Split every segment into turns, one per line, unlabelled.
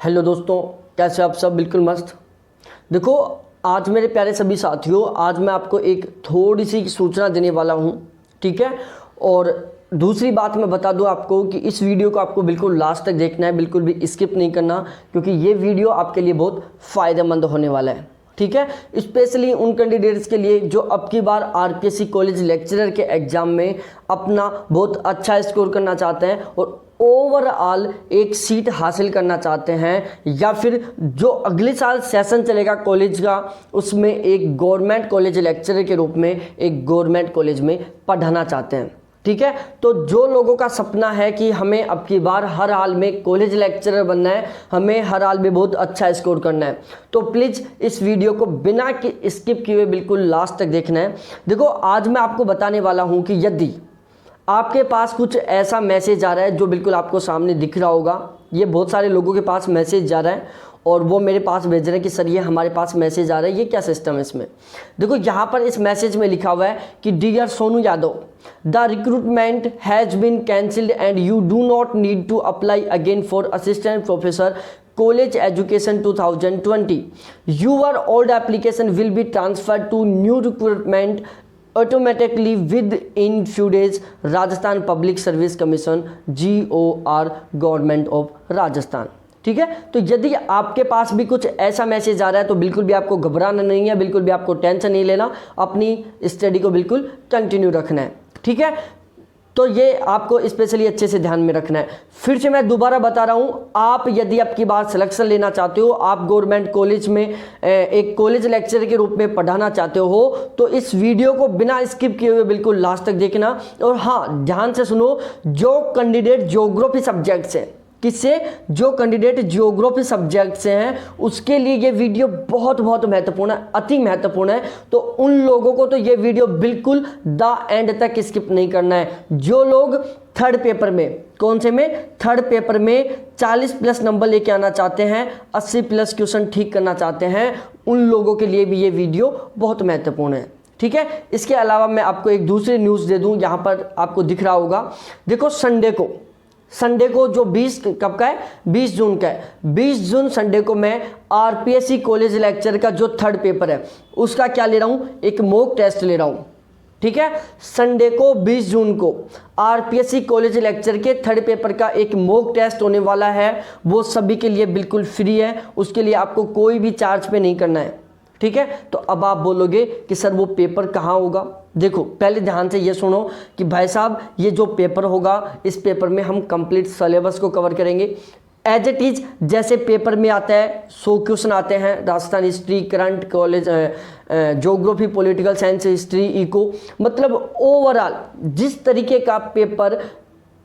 Hello दोस्तों, कैसे आप सब? बिल्कुल मस्त। देखो, आज मेरे प्यारे सभी साथियों, आज मैं आपको एक थोड़ी सी सूचना देने वाला हूँ, ठीक है। और दूसरी बात मैं बता दूँ आपको कि इस वीडियो को आपको बिल्कुल लास्ट तक देखना है, बिल्कुल भी स्किप नहीं करना, क्योंकि ये वीडियो आपके लिए बहुत फ़ायदेमंद होने वाला है, ठीक है। स्पेशली उन कैंडिडेट्स के लिए जो अब की बार आरपीएससी कॉलेज लेक्चरर के एग्ज़ाम में अपना बहुत अच्छा स्कोर करना चाहते हैं और ओवरऑल एक सीट हासिल करना चाहते हैं, या फिर जो अगले साल सेशन चलेगा कॉलेज का उसमें एक गवर्नमेंट कॉलेज लेक्चरर के रूप में एक गवर्नमेंट कॉलेज में पढ़ाना चाहते हैं, ठीक है। तो जो लोगों का सपना है कि हमें अब की बार हर हाल में कॉलेज लेक्चरर बनना है, हमें हर हाल में बहुत अच्छा स्कोर करना है, तो प्लीज़ इस वीडियो को बिना स्किप किए हुए बिल्कुल लास्ट तक देखना है। देखो, आज मैं आपको बताने वाला हूं कि यदि आपके पास कुछ ऐसा मैसेज आ रहा है जो बिल्कुल आपको सामने दिख रहा होगा, ये बहुत सारे लोगों के पास मैसेज जा रहा है और वो मेरे पास भेज रहे हैं कि सर ये हमारे पास मैसेज आ रहा है, ये क्या सिस्टम है इसमें। देखो, यहाँ पर इस मैसेज में लिखा हुआ है कि dear Sonu Yadav, the recruitment has been cancelled and you do not need to apply again for assistant professor college education 2020. Your old application will be transferred to new recruitment automatically with in few days. Rajasthan public service commission GOR government of Rajasthan, ठीक है। तो यदि आपके पास भी कुछ ऐसा message आ रहा है तो बिल्कुल भी आपको घबराना नहीं है, बिल्कुल भी आपको टेंशन नहीं लेना, अपनी स्टडी को बिल्कुल कंटिन्यू रखना है, ठीक है। तो ये आपको स्पेशली अच्छे से ध्यान में रखना है। फिर से मैं दोबारा बता रहा हूँ, आप यदि आपकी बार सिलेक्शन लेना चाहते हो, आप गवर्नमेंट कॉलेज में एक कॉलेज लेक्चरर के रूप में पढ़ाना चाहते हो, तो इस वीडियो को बिना स्किप किए हुए बिल्कुल लास्ट तक देखना। और हाँ, ध्यान से सुनो, जो कैंडिडेट ज्योग्राफी सब्जेक्ट से, किससे? जो कैंडिडेट ज्योग्राफी सब्जेक्ट से हैं उसके लिए ये वीडियो बहुत बहुत महत्वपूर्ण है, अति महत्वपूर्ण है। तो उन लोगों को तो ये वीडियो बिल्कुल द एंड तक स्किप नहीं करना है। जो लोग थर्ड पेपर में, कौन से में? थर्ड पेपर में 40+ नंबर लेके आना चाहते हैं, 80+ क्वेश्चन ठीक करना चाहते हैं, उन लोगों के लिए भी ये वीडियो बहुत महत्वपूर्ण है, ठीक है। इसके अलावा मैं आपको एक दूसरी न्यूज़ दे दूँ, यहाँ पर आपको दिख रहा होगा। देखो, संडे को जो 20 कब का है? 20 जून का है। 20 जून संडे को मैं आरपीएससी कॉलेज लेक्चर का जो थर्ड पेपर है उसका क्या ले रहा हूँ? एक मॉक टेस्ट ले रहा हूँ, ठीक है। संडे को 20 जून को आरपीएससी कॉलेज लेक्चर के थर्ड पेपर का एक मॉक टेस्ट होने वाला है। वो सभी के लिए बिल्कुल फ्री है, उसके लिए आपको कोई भी चार्ज पे नहीं करना है, ठीक है। तो अब आप बोलोगे कि सर वो पेपर कहाँ होगा? देखो, पहले ध्यान से ये सुनो कि भाई साहब, ये जो पेपर होगा, इस पेपर में हम कंप्लीट सिलेबस को कवर करेंगे एज इट इज। जैसे पेपर में आता है 100 क्वेश्चन आते हैं, Rajasthan history, current, college geography, political science, history, eco, मतलब ओवरऑल जिस तरीके का पेपर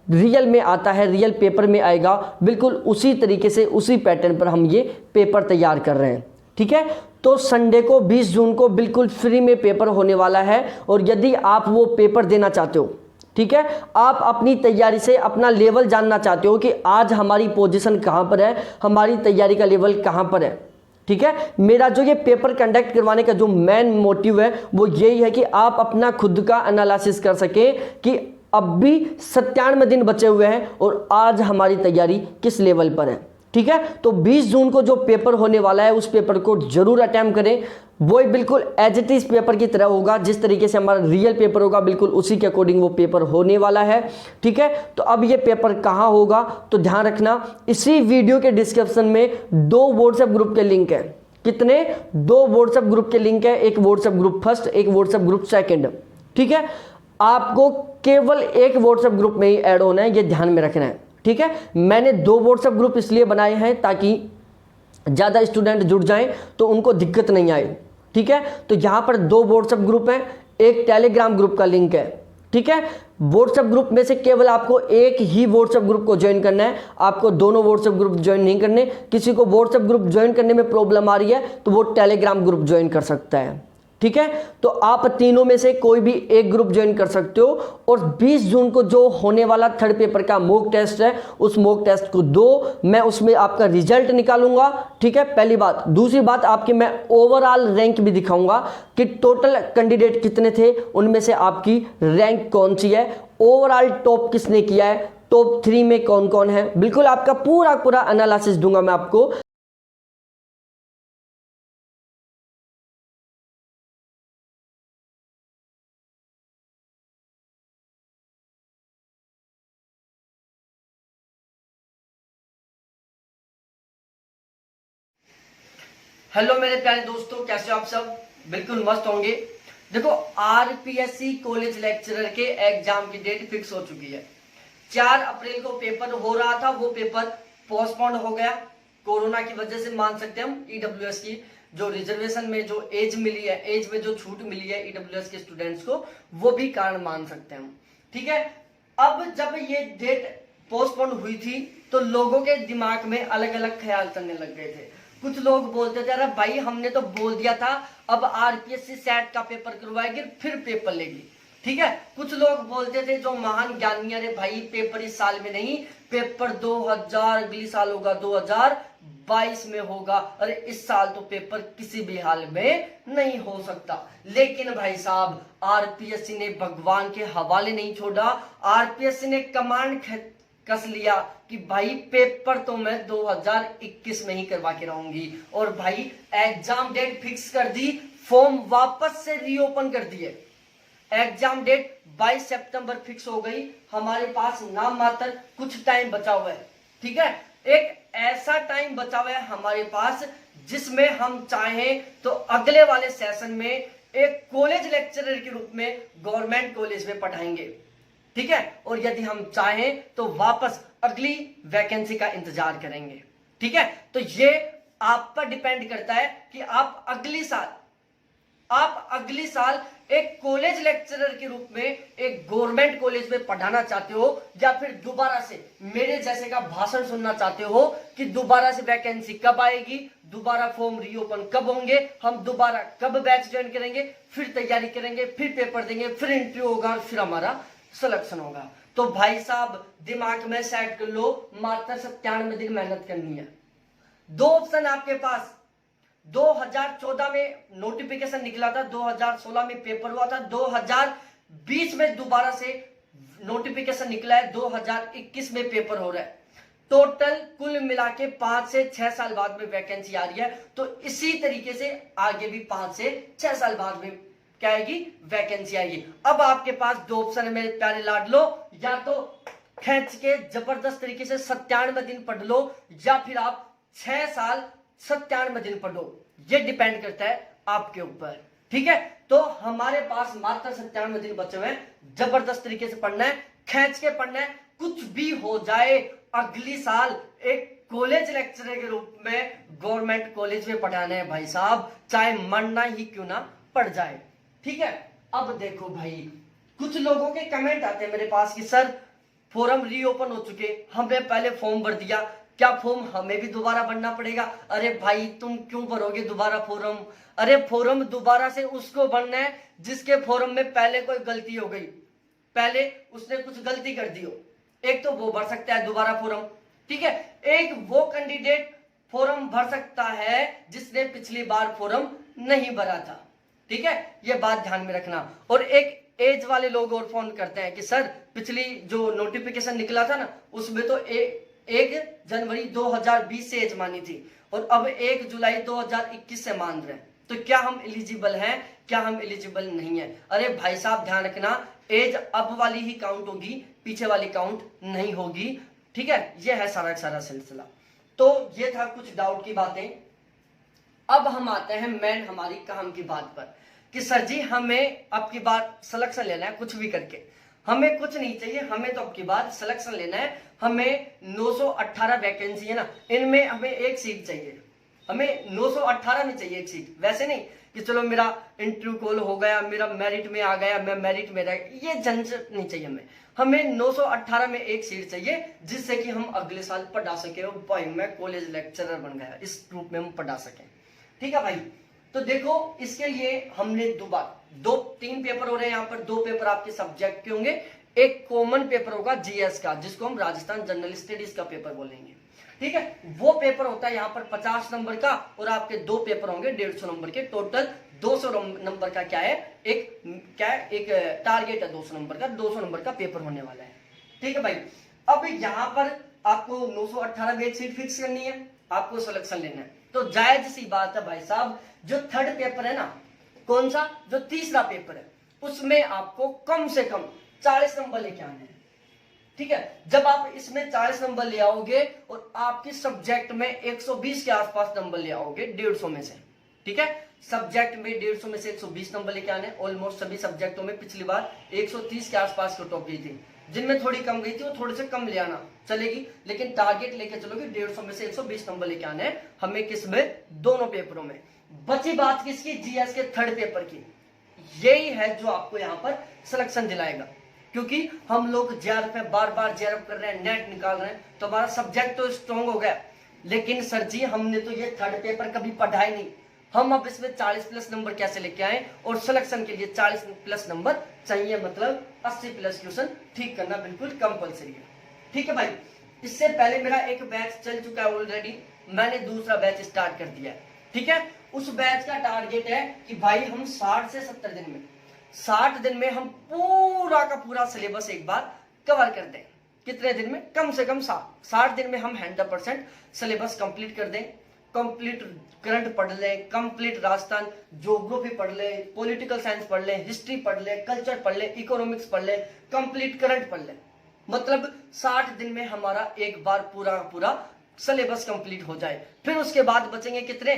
रियल में आता है, रियल पेपर में आएगा, बिल्कुल उसी तरीके से, उसी पैटर्न पर हम ये पेपर तैयार कर रहे हैं, ठीक है। तो संडे को 20 जून को बिल्कुल फ्री में पेपर होने वाला है। और यदि आप वो पेपर देना चाहते हो, ठीक है, आप अपनी तैयारी से अपना लेवल जानना चाहते हो कि आज हमारी पोजीशन कहाँ पर है, हमारी तैयारी का लेवल कहाँ पर है, ठीक है। मेरा जो ये पेपर कंडक्ट करवाने का जो मेन मोटिव है वो यही है कि आप अपना खुद का एनालिसिस कर सकें कि अब भी 97 दिन बचे हुए हैं और आज हमारी तैयारी किस लेवल पर है, ठीक है। तो 20 जून को जो पेपर होने वाला है उस पेपर को जरूर अटेम्प्ट करें। वो बिल्कुल एज इट इज पेपर की तरह होगा, जिस तरीके से हमारा रियल पेपर होगा बिल्कुल उसी के अकॉर्डिंग वो पेपर होने वाला है, ठीक है। तो अब ये पेपर कहाँ होगा, तो ध्यान रखना, इसी वीडियो के डिस्क्रिप्शन में 2 व्हाट्सएप ग्रुप के लिंक है। कितने? 2 व्हाट्सएप ग्रुप के लिंक है, एक व्हाट्सएप ग्रुप फर्स्ट, एक व्हाट्सएप ग्रुप सेकेंड, ठीक है। आपको केवल एक व्हाट्सएप ग्रुप में ही ऐड होना है, ये ध्यान में रखना है, ठीक है। मैंने 2 व्हाट्सएप ग्रुप इसलिए बनाए हैं ताकि ज़्यादा स्टूडेंट जुड़ जाएं तो उनको दिक्कत नहीं आए, ठीक है। तो यहाँ पर 2 व्हाट्सएप ग्रुप हैं, एक टेलीग्राम ग्रुप का लिंक है, ठीक है। व्हाट्सएप ग्रुप में से केवल आपको एक ही व्हाट्सएप ग्रुप को ज्वाइन करना है, आपको दोनों व्हाट्सएप ग्रुप ज्वाइन नहीं करने। किसी को व्हाट्सएप ग्रुप ज्वाइन करने में प्रॉब्लम आ रही है तो वो टेलीग्राम ग्रुप ज्वाइन कर सकता है, ठीक है। तो आप तीनों में से कोई भी एक ग्रुप ज्वाइन कर सकते हो। और 20 जून को जो होने वाला थर्ड पेपर का मॉक टेस्ट है, उस मॉक टेस्ट को दो, मैं उसमें आपका रिजल्ट निकालूंगा, ठीक है, पहली बात। दूसरी बात, आपकी मैं ओवरऑल रैंक भी दिखाऊंगा कि टोटल कैंडिडेट कितने थे, उनमें से आपकी रैंक कौन सी है, ओवरऑल टॉप किसने किया है, टॉप 3 में कौन कौन है, बिल्कुल आपका पूरा पूरा एनालिसिस दूंगा मैं आपको। हेलो मेरे प्यारे दोस्तों, कैसे हो आप सब? बिल्कुल मस्त होंगे। देखो, आरपीएससी कॉलेज लेक्चरर के एग्जाम की डेट फिक्स हो चुकी है। 4 अप्रैल को पेपर हो रहा था, वो पेपर पोस्टपोन्ड हो गया कोरोना की वजह से। मान सकते हैं हम ईडब्ल्यूएस की जो रिजर्वेशन में जो एज मिली है, एज में जो छूट मिली है ईडब्ल्यूएस के स्टूडेंट्स को, वो भी कारण मान सकते हैं हम। ठीक है, अब जब ये डेट पोस्टपोन्ड हुई थी तो लोगों के दिमाग में अलग अलग ख्याल चलने लग गए थे। कुछ लोग बोलते थे, अरे भाई हमने तो बोल दिया था अब आरपीएससी सेट का पेपर करवाएगी फिर पेपर लेगी। ठीक है, कुछ लोग बोलते थे जो महान ज्ञानी, अरे भाई पेपर इस साल में नहीं, पेपर 2000 अगली साल होगा, 2022 में होगा। अरे इस साल तो पेपर किसी भी हाल में नहीं हो सकता। लेकिन भाई साहब, आरपीएससी ने भगवान के हवाले नहीं छोड़ा। आरपीएससी ने कमांड कस लिया कि भाई पेपर तो मैं 2021 में ही करवा के रहूंगी। और भाई एग्जाम डेट फिक्स कर दी, फॉर्म वापस से रीओपन कर दिए। एग्जाम डेट 22 सितंबर फिक्स हो गई। हमारे पास नाम मात्र कुछ टाइम बचा हुआ है। ठीक है, एक ऐसा टाइम बचा हुआ है हमारे पास जिसमें हम चाहें तो अगले वाले सेशन में एक कॉलेज लेक्चरर के रूप में गवर्नमेंट कॉलेज में पढ़ाएंगे। ठीक है, और यदि हम चाहें तो वापस अगली वैकेंसी का इंतजार करेंगे। ठीक है, तो ये आप पर डिपेंड करता है कि आप अगली साल एक कॉलेज लेक्चरर के रूप में एक गवर्नमेंट कॉलेज में पढ़ाना चाहते हो, या फिर दोबारा से मेरे जैसे का भाषण सुनना चाहते हो कि दोबारा से वैकेंसी कब आएगी, दोबारा फॉर्म रीओपन कब होंगे, हम दोबारा कब बैच ज्वाइन करेंगे, फिर तैयारी करेंगे, फिर पेपर देंगे, फिर इंटरव्यू होगा, फिर हमारा सिलेक्शन होगा। तो भाई साहब दिमाग में सेट कर लो, मात्र 97 दिन मेहनत करनी है। 2 ऑप्शन आपके पास। 2014 में नोटिफिकेशन निकला था, 2016 में पेपर हुआ था, 2020 में दोबारा से नोटिफिकेशन निकला है, 2021 में पेपर हो रहा है। टोटल कुल मिला के 5 से 6 साल बाद में वैकेंसी आ रही है। तो इसी तरीके से आगे भी 5 से 6 साल बाद में क्या आएगी, वैकेंसी आएगी। अब आपके पास 2 ऑप्शन है मेरे प्यारे लाडलो, या तो खींच के जबरदस्त तरीके से 97 दिन पढ़ लो, या फिर आप 6 साल 97 दिन पढ़ो। ये डिपेंड करता है आपके ऊपर। ठीक है, तो हमारे पास मात्र 97 दिन बचे हुए हैं। जबरदस्त तरीके से पढ़ना है, खींच के पढ़ना है। कुछ भी हो जाए, अगली साल एक कॉलेज लेक्चरर के रूप में गवर्नमेंट कॉलेज में पढ़ाना है भाई साहब, चाहे मरना ही क्यों ना पड़ जाए। ठीक है, अब देखो भाई, कुछ लोगों के कमेंट आते हैं मेरे पास कि सर फॉर्म रीओपन हो चुके, हमने पहले फॉर्म भर दिया, क्या फॉर्म हमें भी दोबारा भरना पड़ेगा? अरे भाई तुम क्यों भरोगे दोबारा फॉर्म? अरे फॉर्म दोबारा से उसको भरना है जिसके फॉर्म में पहले कोई गलती हो गई, पहले उसने कुछ गलती कर दी हो। एक तो वो भर सकता है दोबारा फॉर्म। ठीक है, एक वो कैंडिडेट फॉर्म भर सकता है जिसने पिछली बार फॉर्म नहीं भरा था। ठीक है, ये बात ध्यान में रखना। और एक एज वाले लोग और फोन करते हैं कि सर पिछली जो नोटिफिकेशन निकला था ना, उसमें तो 1 जनवरी 2020 से एज मानी थी और अब 1 जुलाई 2021 से मान रहे हैं। तो क्या हम एलिजिबल हैं, क्या हम एलिजिबल नहीं है? अरे भाई साहब ध्यान रखना, एज अब वाली ही काउंट होगी, पीछे वाली काउंट नहीं होगी। ठीक है, ये है सारा सारा सिलसिला। तो ये था कुछ डाउट की बातें। अब हम आते हैं मेन हमारी काम की बात पर कि सर जी हमें अब की बार सिलेक्शन लेना है, कुछ भी करके हमें कुछ नहीं चाहिए, हमें तो अब की बार सिलेक्शन लेना है। हमें 918 वैकेंसी है ना, इनमें हमें एक सीट चाहिए, हमें 918 में चाहिए एक सीट। वैसे नहीं कि चलो मेरा इंटरव्यू कॉल हो गया, मेरा मेरिट में आ गया, मैं मेरिट में रह गया, ये झंझट नहीं चाहिए हमें। हमें 918 में एक सीट चाहिए जिससे कि हम अगले साल पढ़ा सके। भाई मैं कॉलेज लेक्चरर बन गया, इस ग्रुप में हम पढ़ा सकें। ठीक है भाई, तो देखो इसके लिए हमने 3 पेपर हो रहे हैं यहाँ पर। 2 पेपर आपके सब्जेक्ट के होंगे, एक कॉमन पेपर होगा जीएस का, जिसको हम राजस्थान जनरल स्टडीज का पेपर बोलेंगे। ठीक है, वो पेपर होता है यहाँ पर 50 नंबर का, और आपके 2 पेपर होंगे 150 नंबर के। टोटल 200 नंबर का क्या है, एक टारगेट है 200 नंबर का, 200 नंबर का पेपर होने वाला है। ठीक है भाई, अब यहाँ पर आपको 918 बेच सीट फिक्स करनी है, आपको सिलेक्शन लेना है। तो जायज सी बात है भाई साहब, जो थर्ड पेपर है ना, कौन सा, जो तीसरा पेपर है, उसमें आपको कम से कम 40 नंबर लेके आने हैं। ठीक है, जब आप इसमें 40 नंबर ले आओगे और आपके सब्जेक्ट में 120 के आसपास नंबर ले आओगे 150 में से, ठीक है, सब्जेक्ट में 150 में से 120 नंबर लेके आने। ऑलमोस्ट सभी सब्जेक्टों में पिछली बार 130 के आसपास कट ऑफ गई थी, जिनमें थोड़ी कम गई थी वो थोड़े से कम ले आना चलेगी, लेकिन टारगेट लेके चलोगे 150 में से 120 नंबर लेके आने हैं हमें, किसमें, दोनों पेपरों में। बची बात किसकी, जीएस के थर्ड पेपर की। यही है जो आपको यहाँ पर सिलेक्शन दिलाएगा, क्योंकि हम लोग जेआरएफ में बार बार जेआरएफ कर रहे हैं, नेट निकाल रहे हैं, तो हमारा सब्जेक्ट तो स्ट्रॉन्ग हो गया, लेकिन सर जी हमने तो ये थर्ड पेपर कभी पढ़ा ही नहीं, हम अब इसमें 40 प्लस नंबर कैसे लेके आए, और सिलेक्शन के लिए 40 प्लस नंबर चाहिए, मतलब 80 प्लस क्वेश्चन ठीक करना बिल्कुल कंपलसरी है। ठीक है भाई, इससे पहले मेरा एक बैच चल चुका है ऑलरेडी, मैंने दूसरा बैच स्टार्ट कर दिया है। ठीक है, उस बैच का टारगेट है कि भाई हम 60 से 70 दिन में, 60 दिन में हम पूरा का पूरा सिलेबस एक बार कवर कर दें। कितने दिन में, कम से कम 60 दिन में हम 100% सिलेबस कंप्लीट कर दें। कंप्लीट करंट पढ़ लें, कंप्लीट राजस्थान ज्योग्राफी पढ़ लें, पॉलिटिकल साइंस पढ़ लें, हिस्ट्री पढ़ लें, कल्चर पढ़ लें, इकोनॉमिक्स पढ़ लें, कंप्लीट करंट पढ़ लें, मतलब 60 दिन में हमारा एक बार पूरा पूरा सिलेबस कंप्लीट हो जाए। फिर उसके बाद बचेंगे कितने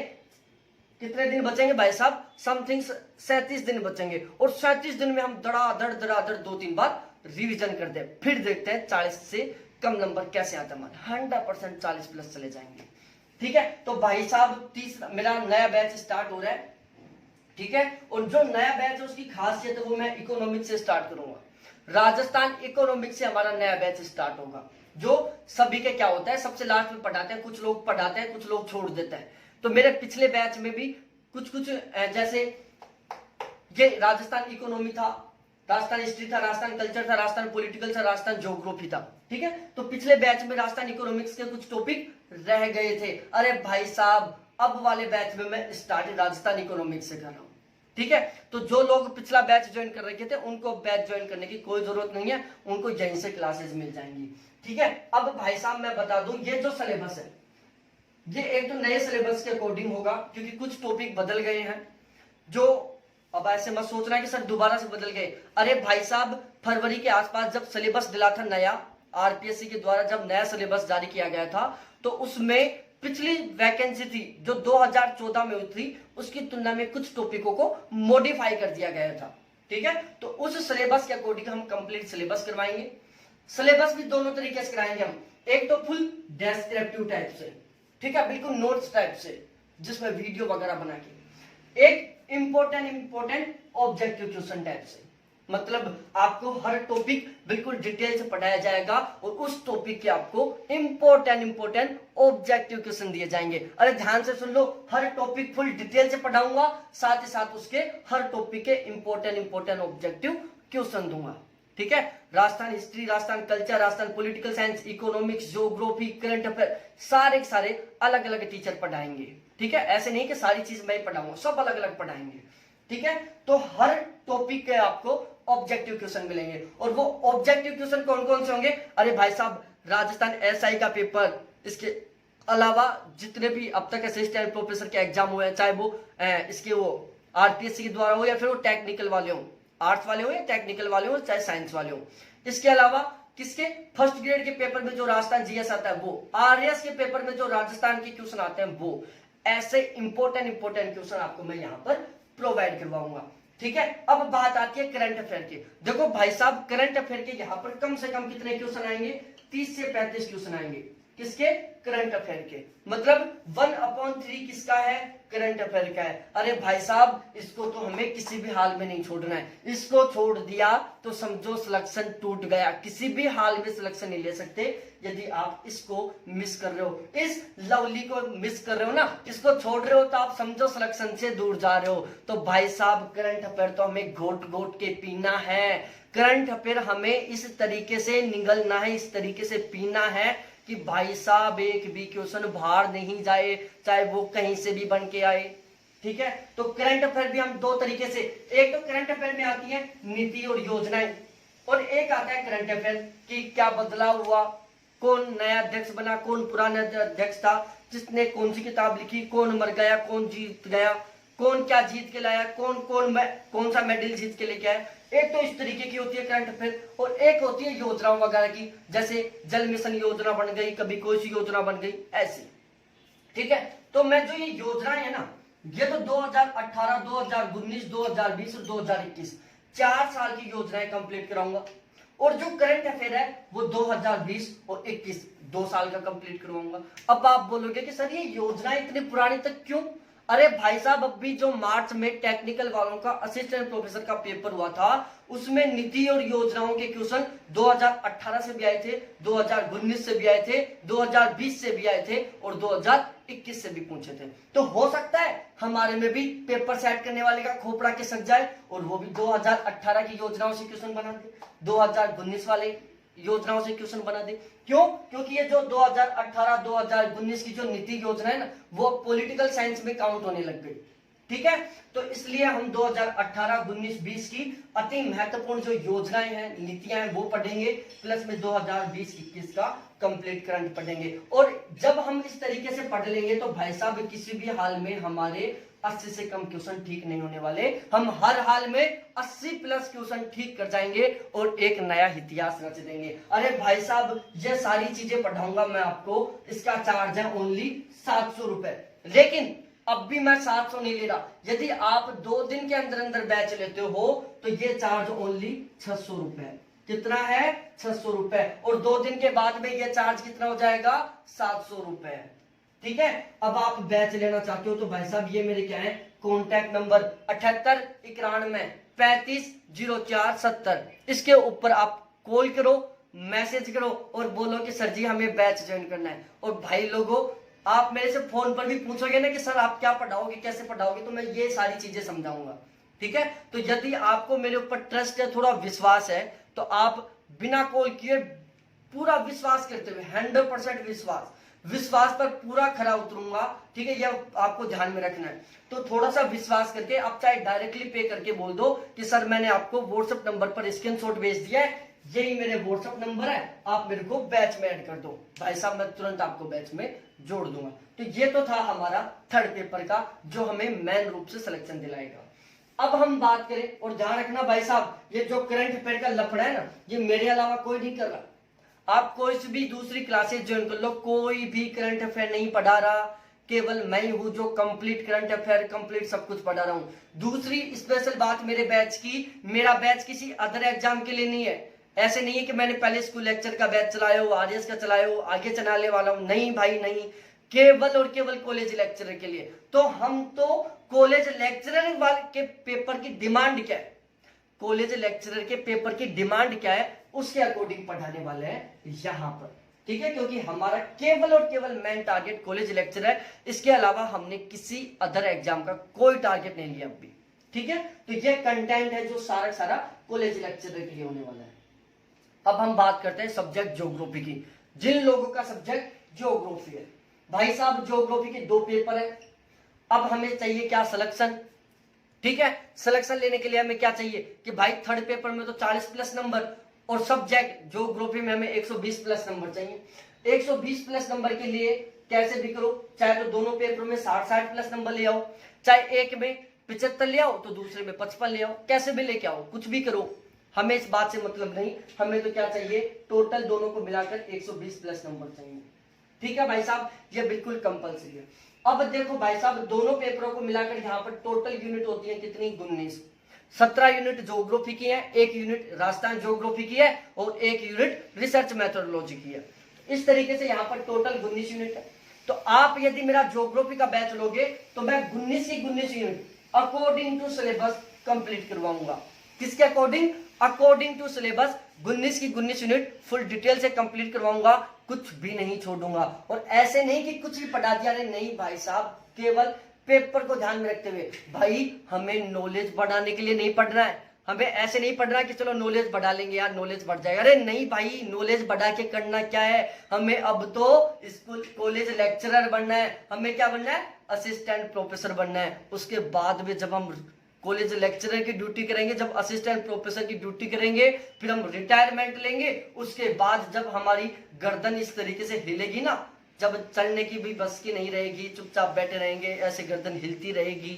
दिन बचेंगे भाई साहब, समथिंग 37 दिन बचेंगे, और 37 दिन में हम धड़ाधड़ 2-3 बार रिवीजन कर दें। फिर देखते हैं 40 से कम नंबर कैसे आता है, 100% 40 प्लस चले जाएंगे। ठीक है, तो भाई साहब तीसरा मेरा नया बैच स्टार्ट हो रहा है। ठीक है, और जो नया बैच है उसकी खासियत है वो मैं इकोनॉमिक्स से स्टार्ट करूंगा। राजस्थान इकोनॉमिक्स से हमारा नया बैच स्टार्ट होगा, जो सभी के क्या होता है, सबसे लास्ट में पढ़ाते हैं, कुछ लोग पढ़ाते हैं, कुछ लोग छोड़ देते हैं। तो मेरे पिछले बैच में भी कुछ जैसे ये राजस्थान इकोनॉमी था, राजस्थान हिस्ट्री था, राजस्थान कल्चर था, राजस्थान पॉलिटिकल था, राजस्थान ज्योग्राफी था। ठीक है, तो पिछले बैच में राजस्थान इकोनॉमिक्स के कुछ टॉपिक रह गए थे। अरे भाई साहब, अब वाले बैच में मैं स्टार्ट राजस्थान इकोनॉमिक्स से कर रहा हूं। ठीक है, तो जो लोग पिछला बैच ज्वाइन कर रखे थे उनको बैच ज्वाइन करने की कोई जरूरत नहीं है, उनको यहीं से क्लासेस मिल जाएंगी। ठीक है, अब भाई साहब मैं बता दूं, ये जो सिलेबस है ये एक तो नए सिलेबस के अकॉर्डिंग होगा, क्योंकि कुछ टॉपिक बदल गए हैं। जो अब ऐसे मत सोचना कि सर दोबारा से बदल गए, अरे भाई साहब फरवरी के आसपास जब सिलेबस दिला था नया, आरपीएससी के द्वारा जब नया सिलेबस जारी किया गया था, तो उसमें पिछली वैकेंसी थी जो 2014 में हुई थी, उसकी तुलना में कुछ टॉपिकों को मॉडिफाई कर दिया गया था। ठीक है, तो उस सिलेबस के अकॉर्डिंग हम कंप्लीट सिलेबस करवाएंगे। सिलेबस भी दोनों तरीके से कराएंगे हम, एक तो फुल डेस्क्रिप्टिव टाइप से, ठीक है, बिल्कुल नोट्स टाइप से जिसमें वीडियो वगैरह बना के, एक इंपॉर्टेंट ऑब्जेक्टिव क्वेश्चन टाइप से, मतलब आपको हर टॉपिक बिल्कुल डिटेल से पढ़ाया जाएगा और उस टॉपिक के आपको इंपॉर्टेंट ऑब्जेक्टिव क्वेश्चन दिए जाएंगे। अरे ध्यान से सुन लो, हर टॉपिक फुल डिटेल से पढ़ाऊंगा, साथ ही साथ उसके हर टॉपिक के इंपॉर्टेंट ऑब्जेक्टिव क्वेश्चन दूंगा। ठीक है, Rajasthan history, Rajasthan culture, Rajasthan political science, economics, geography, current affair, सारे अलग अलग टीचर पढ़ाएंगे। ठीक है, ऐसे नहीं कि सारी चीज मैं ही पढ़ाऊंगा, सब अलग अलग पढ़ाएंगे। ठीक है, तो हर टॉपिक के आपको ऑब्जेक्टिव क्वेश्चन मिलेंगे, और वो ऑब्जेक्टिव क्वेश्चन कौन कौन से होंगे, अरे भाई साहब राजस्थान एसआई का पेपर, इसके अलावा जितने भी अब तक असिस्टेंट प्रोफेसर के एग्जाम हुए हैं, चाहे वो इसके वो आरपीएससी के द्वारा हो या फिर वो टेक्निकल वाले हो, आर्ट्स वाले हो या टेक्निकल वाले हो, चाहे साइंस वाले हो। इसके अलावा किसके फर्स्ट ग्रेड के पेपर में जो राजस्थान जीएस आता है वो, आरएस के पेपर में जो राजस्थान के क्वेश्चन आते हैं वो, ऐसे इंपॉर्टेंट क्वेश्चन आपको मैं यहाँ पर प्रोवाइड करवाऊंगा। ठीक है, अब बात आती है करंट अफेयर की। देखो भाई साहब करंट अफेयर के यहाँ पर कम से कम कितने क्वेश्चन आएंगे, 30 से 35 क्वेश्चन आएंगे। किसके, करंट अफेयर के, मतलब 1/3 किसका है, करंट अफेयर का है। अरे भाई साहब इसको तो हमें किसी भी हाल में नहीं छोड़ना है, इसको छोड़ दिया तो समझो सिलेक्शन टूट गया, किसी भी हाल में सिलेक्शन नहीं ले सकते यदि आप इसको मिस कर रहे हो, इस लवली को मिस कर रहे हो ना, इसको छोड़ रहे हो तो आप समझो सिलेक्शन से दूर जा रहे हो। तो भाई साहब करंट अफेयर तो हमें घोट घोट के पीना है, करंट अफेयर हमें इस तरीके से निगलना है, इस तरीके से पीना है कि भाई साहब एक भी क्वेश्चन बाहर नहीं जाए, चाहे वो कहीं से भी बन के आए। ठीक है, तो करंट अफेयर भी हम दो तरीके से, एक तो करंट अफेयर में आती है नीति और योजनाएं, और एक आता है करंट अफेयर कि क्या बदलाव हुआ, कौन नया अध्यक्ष बना, कौन पुराना अध्यक्ष था, किसने कौन सी किताब लिखी, कौन मर गया, कौन जीत गया, कौन क्या जीत के लाया, कौन सा मेडल जीत के लेके आया। एक तो इस तरीके की होती है करंट अफेयर, और एक होती है योजनाओं वगैरह की, जैसे जल मिशन योजना बन गई, कभी कोई सी योजना बन गई, ऐसी। ठीक है, तो मैं जो ये योजनाएं है ना, ये तो 2018, 2019, 2020 और 2021 4 साल की योजनाएं कंप्लीट कराऊंगा। और जो करंट अफेयर है वो 2020 और 21 2 साल का कंप्लीट करवाऊंगा। अब आप बोलोगे कि सर ये योजनाएं इतनी पुरानी तक क्यों? अरे भाई साहब, अभी जो मार्च में टेक्निकल वालों का असिस्टेंट प्रोफेसर का पेपर हुआ था, उसमें नीति और योजनाओं के क्वेश्चन 2018 से भी आए थे, 2019 से भी आए थे, 2020 से भी आए थे और 2021 से भी पूछे थे। तो हो सकता है हमारे में भी पेपर सेट करने वाले का खोपड़ा के सक जाए और वो भी 2018 की योजनाओं से क्वेश्चन बना दे, 2019 वाले योजनाओं से क्वेश्चन बना दे। क्यों? क्योंकि ये जो 2018-2019 की जो नीति योजना है ना, वो पॉलिटिकल साइंस में काउंट होने लग गई। ठीक है, तो इसलिए हम 2018, 19, 20 की अति महत्वपूर्ण जो योजनाएं हैं, नीतियां हैं, वो पढ़ेंगे, प्लस में 2020, 21 का कंप्लीट करंट पढ़ेंगे। और जब हम इस तरीके से पढ़ लेंगे तो भाई साहब किसी भी हाल में हमारे 80 से कम क्वेश्चन ठीक नहीं होने वाले, हम हर हाल में 80 प्लस क्वेश्चन ठीक कर जाएंगे और एक नया इतिहास रच देंगे। अरे भाई साहब, ये सारी चीजें पढ़ाऊंगा मैं आपको, इसका चार्ज है ओनली 700 रुपए। लेकिन अब भी मैं 700 नहीं ले रहा, यदि आप 2 दिन के अंदर अंदर बैच लेते हो तो ये चार्ज ओनली 600 रुपए। कितना है? 600 रुपए। और 2 दिन के बाद में ये चार्ज कितना हो जाएगा? 700 रुपए। ठीक है, अब आप बैच लेना चाहते हो तो भाई साहब ये मेरे क्या है, कॉन्टैक्ट नंबर 78 91 35 04 70, इसके ऊपर आप कॉल करो, मैसेज करो और बोलो कि सर जी हमें बैच ज्वाइन करना है। और भाई लोगों, आप मेरे से फोन पर भी पूछोगे ना कि सर आप क्या पढ़ाओगे, कैसे पढ़ाओगे, तो मैं ये सारी चीजें समझाऊंगा। ठीक है, तो यदि आपको मेरे ऊपर ट्रस्ट है, थोड़ा विश्वास है, तो आप बिना कॉल किए पूरा विश्वास करते हुए 100% विश्वास पर पूरा खरा उतरूंगा। ठीक है, यह आपको ध्यान में रखना है। तो थोड़ा सा विश्वास करके आप चाहे डायरेक्टली पे करके बोल दो कि सर मैंने आपको व्हाट्सएप नंबर पर स्क्रीनशॉट भेज दिया है, यही मेरे व्हाट्सएप नंबर है, आप मेरे को बैच में ऐड कर दो, भाई साहब मैं तुरंत आपको बैच में जोड़ दूंगा। तो ये तो था हमारा थर्ड पेपर का, जो हमें मेन रूप से सिलेक्शन दिलाएगा। अब हम बात करें, और ध्यान रखना भाई साहब, ये जो करंट अफेयर का लफड़ा है ना, ये मेरे अलावा कोई नहीं कर रहा। आप कोई सी भी दूसरी क्लासेस ज्वाइन कर लो, कोई भी करंट अफेयर नहीं पढ़ा रहा, केवल मैं ही हूं जो कंप्लीट करंट अफेयर कंप्लीट सब कुछ पढ़ा रहा हूं। दूसरी स्पेशल बात मेरे बैच की, मेरा बैच किसी अदर एग्जाम के लिए नहीं है। ऐसे नहीं है कि मैंने पहले स्कूल लेक्चर का बैच चलाया हो, आरएस का चलाया हो, आगे चलाने वाला हूं, नहीं भाई नहीं, केवल और केवल कॉलेज लेक्चरर के लिए। तो हम तो कॉलेज लेक्चरर वाले के पेपर की डिमांड क्या है, कॉलेज लेक्चरर के पेपर की डिमांड क्या है, उसके अकॉर्डिंग पढ़ाने वाले हैं यहां पर। ठीक है, क्योंकि हमारा केवल और केवल मेन टारगेट कॉलेज लेक्चर है, इसके अलावा हमने किसी अदर एग्जाम का कोई टारगेट नहीं लिया अभी। ठीक है, तो ये कंटेंट है जो सारा कॉलेज लेक्चरर के लिए होने वाला है। अब हम बात करते हैं सब्जेक्ट ज्योग्राफी की। जिन लोगों का सब्जेक्ट ज्योग्राफी है, भाई साहब ज्योग्राफी के 2 पेपर है। अब हमें चाहिए क्या? सिलेक्शन। ठीक है, सिलेक्शन लेने के लिए हमें क्या चाहिए कि भाई थर्ड पेपर में तो 40 प्लस नंबर, और सब्जेक्ट ज्योग्राफी में हमें 120 प्लस नंबर चाहिए। 120 प्लस नंबर के लिए कैसे भी करो, चाहे तो दोनों पेपरों में 60 प्लस नंबर ले आओ, चाहे एक में 75 ले आओ तो दूसरे में 55 ले आओ, कैसे भी लेके आओ, कुछ भी करो, हमें इस बात से मतलब नहीं। हमें तो क्या चाहिए, टोटल दोनों को मिलाकर 120 प्लस नंबर चाहिए। ठीक है भाई साहब, ये बिल्कुल कंपलसरी है। अब देखो भाई साहब, दोनों पेपरों को मिलाकर यहाँ पर टोटल यूनिट होती है कितनी? 19। 17 यूनिट ज्योग्राफी की है, 1 यूनिट राजस्थान ज्योग्राफी की है और 1 यूनिट रिसर्च मेथोडोलॉजी की है। इस तरीके से यहाँ पर टोटल 19 यूनिट है। तो आप यदि मेरा ज्योग्राफी का बैच लोगे तो मैं 19 की 19 unit according to syllabus complete करवाऊंगा। किसके अकॉर्डिंग? अकॉर्डिंग टू सिलेबस 19 की 19 यूनिट फुल डिटेल से कंप्लीट करवाऊंगा, कुछ भी नहीं छोड़ूंगा। और ऐसे नहीं कि कुछ भी पढ़ा दिया, नहीं भाई साहब, केवल पेपर को ध्यान में रखते हुए। भाई हमें नॉलेज बढ़ाने के लिए नहीं पढ़ना है, हमें ऐसे नहीं पढ़ना कि चलो नॉलेज बढ़ा लेंगे यार, नॉलेज बढ़ जाएगा। अरे नहीं भाई, नॉलेज बढ़ा के करना क्या है, हमें अब तो स्कूल कॉलेज लेक्चरर बनना है। हमें क्या बनना है? असिस्टेंट प्रोफेसर बनना है। उसके बाद में जब हम कॉलेज लेक्चरर की ड्यूटी करेंगे, जब असिस्टेंट प्रोफेसर की ड्यूटी करेंगे, फिर हम रिटायरमेंट लेंगे। उसके बाद जब हमारी गर्दन इस तरीके से हिलेगी ना, जब चलने की भी बस की नहीं रहेगी, चुपचाप बैठे रहेंगे, ऐसे गर्दन हिलती रहेगी,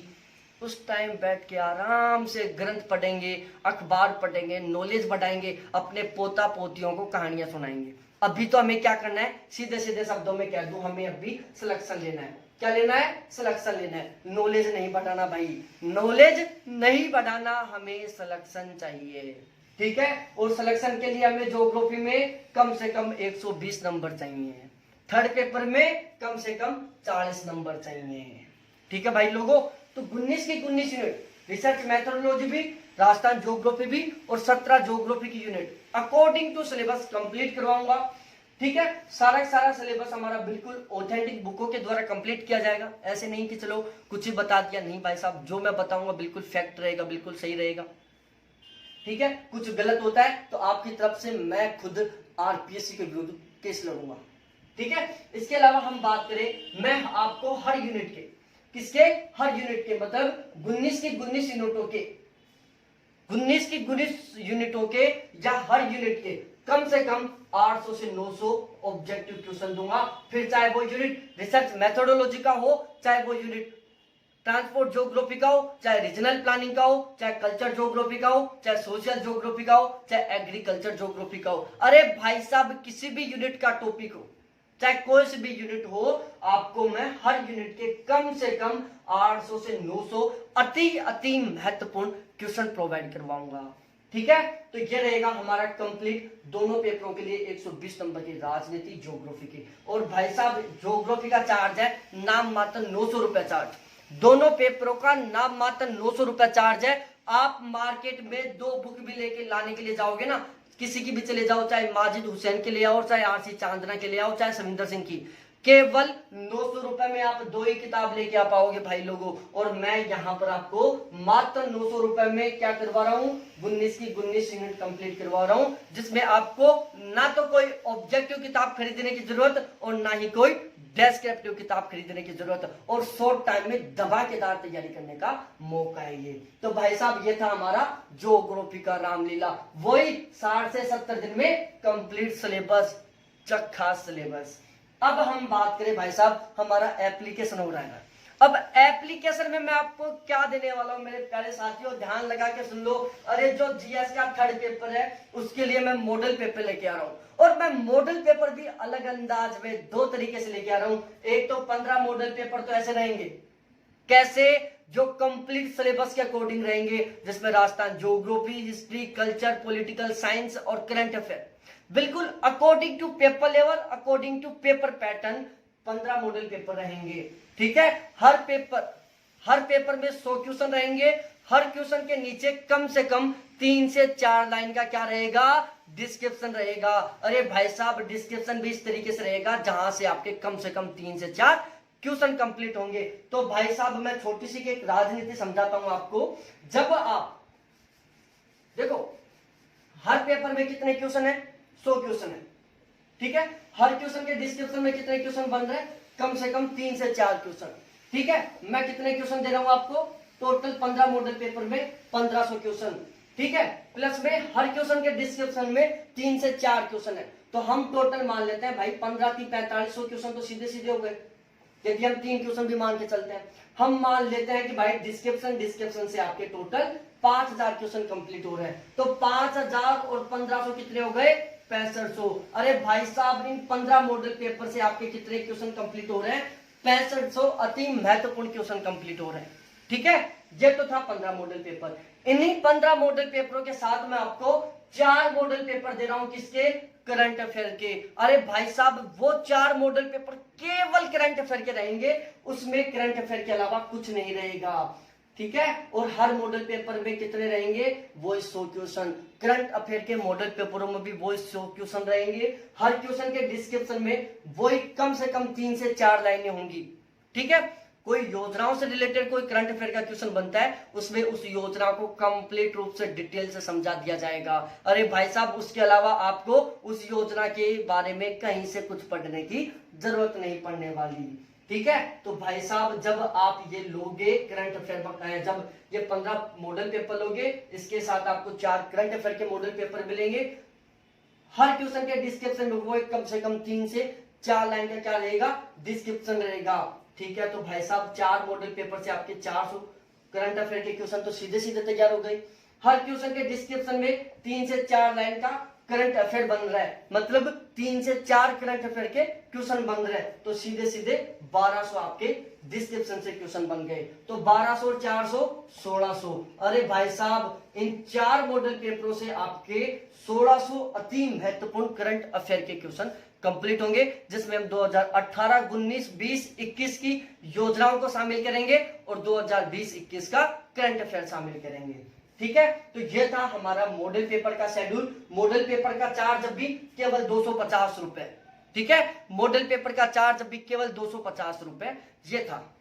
उस टाइम बैठ के आराम से ग्रंथ पढ़ेंगे, अखबार पढ़ेंगे, नॉलेज बढ़ाएंगे, अपने पोता पोतियों को कहानियां सुनाएंगे। अभी तो हमें क्या करना है, सीधे सीधे शब्दों में कह दूं, हमें अभी सिलेक्शन लेना है। क्या लेना है? सिलेक्शन लेना है। नॉलेज नहीं बढ़ाना भाई, नॉलेज नहीं बढ़ाना, हमें सिलेक्शन चाहिए। ठीक है, और सिलेक्शन के लिए हमें ज्योग्राफी में कम से कम 120 नंबर चाहिए, थर्ड पेपर में कम से कम 40 नंबर चाहिए। ठीक है भाई लोगों, तो 19 की 19 यूनिट रिसर्च मेथोडोलॉजी भी, राजस्थान ज्योग्राफी भी, और 17 ज्योग्राफी की unit according to syllabus complete करवाऊंगा। ठीक है, सारा सारा सिलेबस हमारा बिल्कुल ऑथेंटिक बुकों के द्वारा कंप्लीट किया जाएगा। ऐसे नहीं कि चलो कुछ ही बता दिया, नहीं भाई साहब, जो मैं बताऊंगा बिल्कुल फैक्ट रहेगा, बिल्कुल सही रहेगा। ठीक है, कुछ गलत होता है तो आपकी तरफ से मैं खुद आरपीएससी के विरुद्ध केस लड़ूंगा। ठीक है, इसके अलावा हम बात करें, मैं आपको हर यूनिट के, किसके? हर यूनिट के, मतलब 19 की 19 यूनिटों के, 19 की 19 यूनिटों के या हर यूनिट के कम से कम 800 से 900 ऑब्जेक्टिव क्वेश्चन दूंगा। फिर चाहे वो यूनिट रिसर्च मेथोडोलॉजी का हो, चाहे वो यूनिट ट्रांसपोर्ट ज्योग्राफी का हो, चाहे रीजनल प्लानिंग का हो, चाहे कल्चर ज्योग्राफी का हो, चाहे सोशल ज्योग्राफी का हो, चाहे एग्रीकल्चर ज्योग्राफी का हो। अरे भाई साहब, किसी भी यूनिट का टॉपिक हो, चाहे कोई सी भी यूनिट हो, आपको मैं हर यूनिट के कम से कम 800 से 900 अति महत्वपूर्ण क्वेश्चन प्रोवाइड करवाऊंगा। ठीक है, तो ये रहेगा हमारा कंप्लीट दोनों पेपरों के लिए 120 नंबर की राजनीति ज्योग्राफी की। और भाई साहब, ज्योग्राफी का चार्ज है नाम मात्र 900 रुपए चार्ज, दोनों पेपरों का नाम मात्र 900 रुपए चार्ज है। आप मार्केट में 2 बुक भी लेके लाने के लिए जाओगे ना, किसी की भी चले जाओ, चाहे माजिद हुसैन के ले आओ, चाहे आरसी चांदना के ले आओ, चाहे सविंदर सिंह की, केवल 900 रुपए में आप 2 ही किताब लेके आ पाओगे भाई लोगों। और मैं यहाँ पर आपको मात्र 900 रुपए में क्या करवा रहा हूँ, 19 की 19 यूनिट कंप्लीट करवा रहा हूँ, जिसमें आपको ना तो कोई ऑब्जेक्टिव किताब खरीदने की जरूरत और ना ही कोई डेस्क्रिप्टिव किताब खरीदने की जरूरत, और शॉर्ट टाइम में धमाकेदार तैयारी करने का मौका है ये। तो भाई साहब, ये था हमारा ज्योग्राफी का रामलीला, वही 60 से 70 दिन में कंप्लीट सिलेबस, चक्का सिलेबस। अब हम बात करें भाई साहब, हमारा एप्लीकेशन हो रहा है। अब एप्लीकेशन में मैं आपको क्या देने वाला हूं मेरे प्यारे साथियों, ध्यान लगा के सुन लो। अरे जो जीएस का थर्ड पेपर है, उसके लिए मैं मॉडल पेपर लेके आ रहा हूं, और मैं मॉडल पेपर भी अलग अंदाज में 2 तरीके से लेके आ रहा हूं। एक तो 15 मॉडल पेपर तो ऐसे रहेंगे, कैसे, जो कंप्लीट सिलेबस के अकॉर्डिंग रहेंगे, जिसमें Rajasthan geography, history, culture, political science और करंट अफेयर, बिल्कुल according to paper level, according to paper pattern 15 model paper रहेंगे। ठीक है, हर पेपर में 100 क्वेश्चन रहेंगे, हर क्वेश्चन के नीचे कम से कम 3 से 4 लाइन का क्या रहेगा, डिस्क्रिप्शन रहेगा। अरे भाई साहब, डिस्क्रिप्शन भी इस तरीके से रहेगा जहां से आपके कम से कम 3 से 4 क्वेश्चन कंप्लीट होंगे। तो भाई साहब, मैं छोटी सी एक राजनीति समझाता हूं आपको। जब आप देखो, हर पेपर में कितने क्वेश्चन है, 100 क्वेश्चन है। ठीक है, हर क्वेश्चन के डिस्क्रिप्शन में कितने क्वेश्चन बन रहे हैं, कम से कम 3 से 4 क्वेश्चन। ठीक है, मैं कितने क्वेश्चन दे रहा हूं आपको, टोटल 15 मॉडल पेपर में 1500 क्वेश्चन। ठीक है, प्लस में हर क्वेश्चन के डिस्क्रिप्शन में 3 से 4 क्वेश्चन है, तो हम टोटल मान लेते हैं भाई 15 की 4500 क्वेश्चन तो सीधे सीधे हो गए। यदि हम 3 क्वेश्चन भी मान के चलते हैं, हम मान लेते हैं कि भाई डिस्क्रिप्शन से आपके टोटल 5000 क्वेश्चन कंप्लीट हो रहे हैं, तो 5000 और 1500 कितने हो गए, 6500। अरे भाई साहब, इन 15 मॉडल पेपर से आपके कितने क्वेश्चन कंप्लीट हो रहे हैं, 6500 अति महत्वपूर्ण क्वेश्चन कंप्लीट हो रहे हैं। ठीक है, ये तो था 15 मॉडल पेपर। इन्हीं 15 मॉडल पेपरों के साथ मैं आपको 4 मॉडल पेपर दे रहा हूं, किसके, करंट अफेयर के। अरे भाई साहब, वो 4 मॉडल पेपर केवल करंट अफेयर के रहेंगे, उसमें करंट अफेयर के अलावा कुछ नहीं रहेगा। ठीक है, और हर मॉडल पेपर में कितने रहेंगे, वो 100 क्वेश्चन। करंट अफेयर के मॉडल पेपरों में भी वो 100 क्वेश्चन रहेंगे, हर क्वेश्चन के डिस्क्रिप्शन में वही कम से कम 3 से 4 लाइनें होंगी। ठीक है, कोई योजनाओं से रिलेटेड कोई करंट अफेयर का क्वेश्चन बनता है, उसमें उस योजना को कंप्लीट रूप से डिटेल से समझा दिया जाएगा। अरे भाई साहब, उसके अलावा आपको उस योजना के बारे में कहीं से कुछ पढ़ने की जरूरत नहीं पड़ने वाली। ठीक है। तो भाई साहब जब आप ये लोगे करंट अफेयर, जब ये 15 मॉडल पेपर लोगे, इसके साथ आपको 4 करंट अफेयर के मॉडल पेपर मिलेंगे। हर क्वेश्चन के डिस्क्रिप्शन में वो कम से कम 3 से 4 लाइन का क्या रहेगा, डिस्क्रिप्शन रहेगा। ठीक है। तो भाई साहब 4 मॉडल पेपर से आपके 400 करंट अफेयर के क्वेश्चन तो सीधे सीधे तैयार हो गए। हर क्वेश्चन के डिस्क्रिप्शन में 3 से 4 लाइन का करंट अफेयर बन रहा है, मतलब 3 से 4 करंट अफेयर के क्वेश्चन बन रहे हैं, तो सीधे सीधे 1200 आपके डिस्क्रिप्शन से क्वेश्चन बन गए। तो 1200 और 400 1600। अरे भाई साहब इन 4 मॉडल पेपरों से आपके 1600 अति महत्वपूर्ण करंट अफेयर के क्वेश्चन कंप्लीट होंगे, जिसमें हम 2018, 19, 20, 21 की योजनाओं को शामिल करेंगे और 2020-21 का करंट अफेयर शामिल करेंगे। ठीक है। तो ये था हमारा मॉडल पेपर का शेड्यूल। मॉडल पेपर का चार्ज भी केवल 250 रुपए। ठीक है। मॉडल पेपर का चार्ज भी केवल 250 रुपए ये था।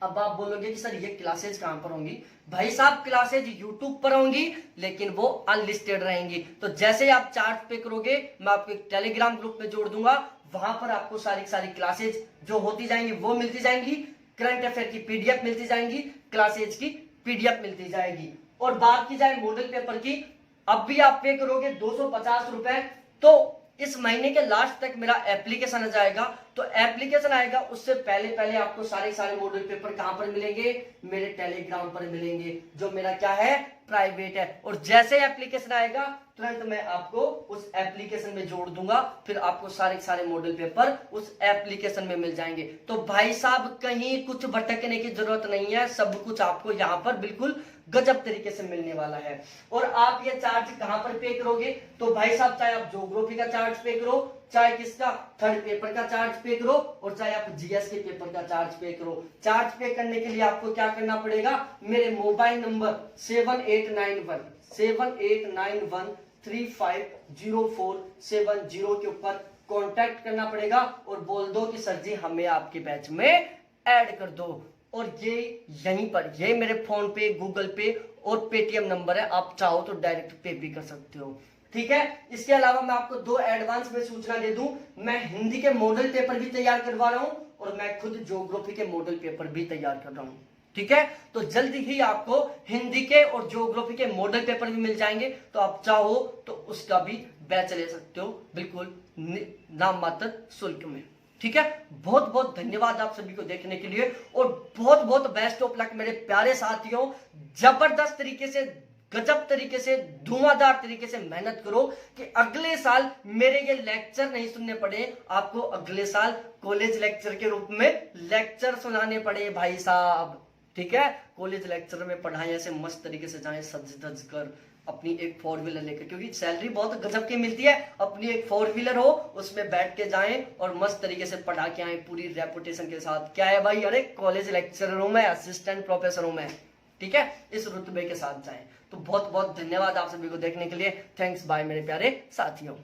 अब आप बोलोगे कि सर ये क्लासेज कहां पर होंगी? भाई साहब क्लासेज यूट्यूब पर होंगी, लेकिन वो अनलिस्टेड रहेंगी। तो जैसे ही आप चार्ज पे करोगे, मैं आपको एक टेलीग्राम ग्रुप में जोड़ दूंगा, वहां पर आपको सारी क्लासेज जो होती जाएंगी वो मिलती जाएंगी, करंट अफेयर की पीडीएफ मिलती जाएंगी, क्लासेज की पीडीएफ मिलती जाएगी। और बात की जाए मॉडल पेपर की, अब भी आप पे करोगे 250 रुपए, तो इस महीने के लास्ट तक मेरा एप्लीकेशन आ जाएगा। तो एप्लीकेशन आएगा उससे पहले आपको सारे मॉडल पेपर कहां पर मिलेंगे? मेरे टेलीग्राम पर मिलेंगे, जो मेरा क्या है, प्राइवेट है। और जैसे एप्लीकेशन आएगा तुरंत मैं आपको उस एप्लीकेशन में जोड़ दूंगा, फिर आपको सारे मॉडल पेपर उस एप्लीकेशन में मिल जाएंगे। तो भाई साहब कहीं कुछ भटकने की जरूरत नहीं है, सब कुछ आपको यहाँ पर बिल्कुल गजब तरीके से मिलने वाला है। और आप ये चार्ज कहां पर पे करोगे? तो भाई साहब चाहे आप ज्योग्राफी का चार्ज पे करो, चाहे किसका थर्ड पेपर का चार्ज पे करो, और चाहे आप जीएस के पेपर का चार्ज पे करो। चार्ज पे करने के लिए आपको क्या करना पड़ेगा? मेरे मोबाइल नंबर 7891 के ऊपर कांटेक्ट करना पड़ेगा और बोल दो कि सर जी हमें आपके बैच में ऐड कर दो। और ये यहीं पर, ये मेरे फोन पे, गूगल पे और पेटीएम नंबर है, आप चाहो तो डायरेक्ट पे भी कर सकते हो। ठीक है। इसके अलावा मैं आपको 2 एडवांस में सूचना दे दूं, मैं हिंदी के मॉडल पेपर भी तैयार करवा रहा हूं और मैं खुद ज्योग्राफी के मॉडल पेपर भी तैयार कर रहा हूं। ठीक है। तो जल्दी ही आपको हिंदी के और ज्योग्राफी के मॉडल पेपर भी मिल जाएंगे, तो आप चाहो तो उसका भी बैच ले सकते हो, बिल्कुल नाम मात्र शुल्क में। ठीक है। बहुत बहुत धन्यवाद आप सभी को देखने के लिए, और बहुत बहुत बेस्ट ऑफ लक मेरे प्यारे साथियों। जबरदस्त तरीके से, गजब तरीके से, धुआंधार तरीके से मेहनत करो कि अगले साल मेरे ये लेक्चर नहीं सुनने पड़े, आपको अगले साल कॉलेज लेक्चर के रूप में लेक्चर सुनाने पड़े भाई साहब। ठीक है। कॉलेज लेक्चर में पढ़ाई ऐसे मस्त तरीके से जाए, सज धज कर, अपनी एक 4 व्हीलर लेकर, क्योंकि सैलरी बहुत गजब की मिलती है, अपनी एक 4 व्हीलर हो, उसमें बैठ के जाएं और मस्त तरीके से पढ़ा के आए पूरी रेपुटेशन के साथ। क्या है भाई, अरे कॉलेज लेक्चरर हूं मैं, असिस्टेंट प्रोफेसर हूं मैं। ठीक है। इस रुतबे के साथ जाएं। तो बहुत बहुत धन्यवाद आप सभी को देखने के लिए। थैंक्स बाय मेरे प्यारे साथियों।